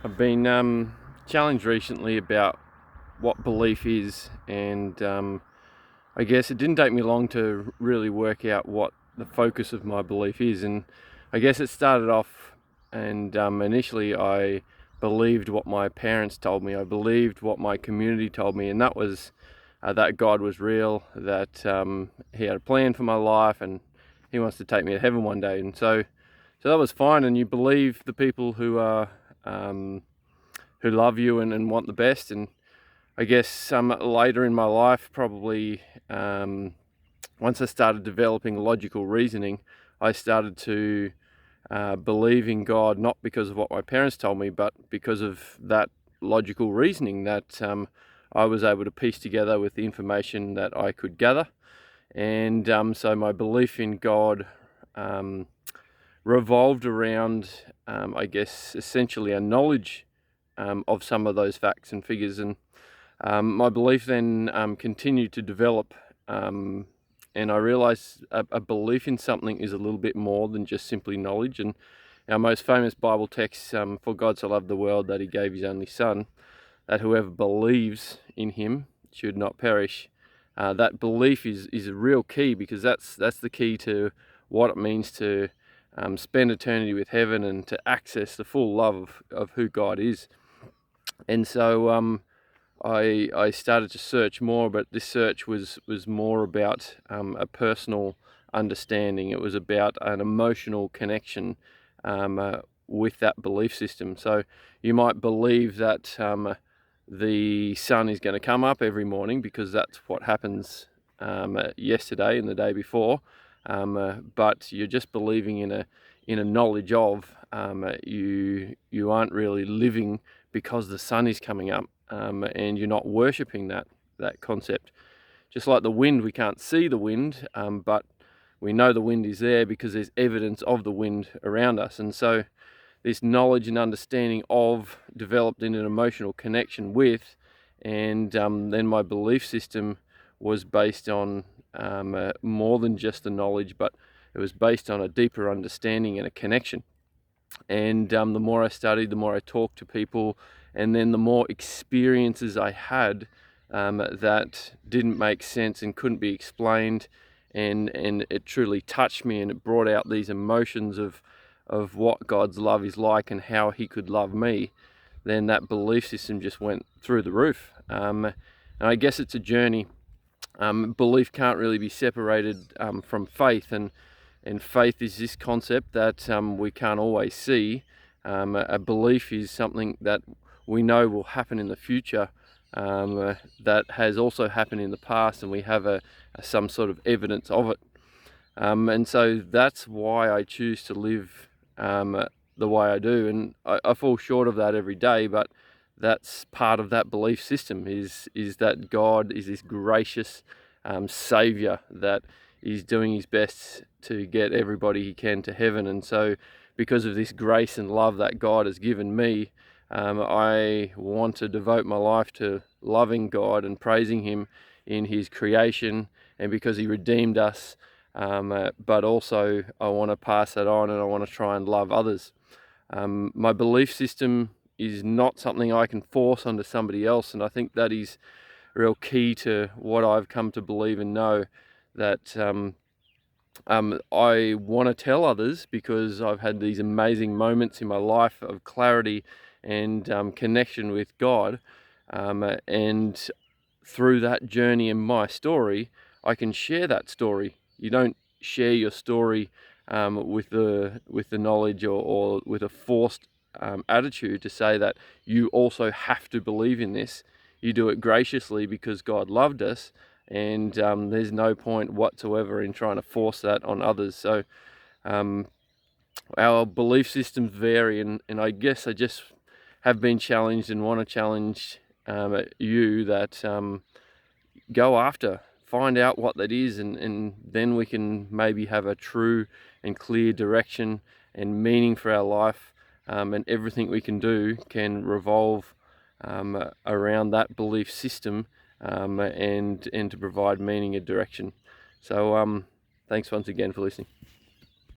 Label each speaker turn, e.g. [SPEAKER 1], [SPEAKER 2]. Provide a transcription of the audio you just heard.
[SPEAKER 1] I've been challenged recently about what belief is, and I guess it didn't take me long to really work out what the focus of my belief is. And I guess it started off, and initially I believed what my parents told me. I believed what my community told me, and that was that God was real, that He had a plan for my life, and He wants to take me to heaven one day. And so that was fine. And you believe the people who love you and want the best. And I guess later in my life, probably once I started developing logical reasoning, I started to believe in God, not because of what my parents told me, but because of that logical reasoning that I was able to piece together with the information that I could gather. And so my belief in God revolved around, I guess, essentially a knowledge of some of those facts and figures. And my belief then continued to develop, and I realized a belief in something is a little bit more than just simply knowledge. And our most famous Bible text, for God so loved the world that He gave His only Son, that whoever believes in Him should not perish. That belief is a real key, because that's the key to what it means to spend eternity with heaven and to access the full love of who God is. And so I started to search more, but this search was more about a personal understanding. It was about an emotional connection with that belief system. So you might believe that the sun is going to come up every morning because that's what happens yesterday and the day before, but you're just believing in a knowledge of. You aren't really living because the sun is coming up, and you're not worshipping that concept. Just like the wind, we can't see the wind, but we know the wind is there because there's evidence of the wind around us. And so this knowledge and understanding of developed in an emotional connection with, and then my belief system was based on more than just the knowledge, but it was based on a deeper understanding and a connection. And the more I studied, the more I talked to people, and then the more experiences I had that didn't make sense and couldn't be explained, and it truly touched me, and it brought out these emotions of what God's love is like and how He could love me. Then that belief system just went through the roof. And I guess it's a journey. Belief can't really be separated from faith, and faith is this concept that we can't always see. A belief is something that we know will happen in the future, that has also happened in the past, and we have some sort of evidence of it. And so that's why I choose to live the way I do. And I fall short of that every day, but that's part of that belief system, is that God is this gracious Saviour that is doing His best to get everybody He can to heaven. And so because of this grace and love that God has given me, I want to devote my life to loving God and praising Him in His creation, and because He redeemed us, but also I want to pass that on, and I want to try and love others. My belief system is not something I can force onto somebody else, and I think that is real key to what I've come to believe and know, that I want to tell others, because I've had these amazing moments in my life of clarity and connection with God, and through that journey in my story, I can share that story. You don't share your story with the knowledge, or with a forced attitude to say that you also have to believe in this. You do it graciously because God loved us, and there's no point whatsoever in trying to force that on others. So our belief systems vary, and I guess I just have been challenged and want to challenge you that go after, find out what that is, and then we can maybe have a true and clear direction and meaning for our life, and everything we can do can revolve around that belief system, and to provide meaning and direction. So thanks once again for listening.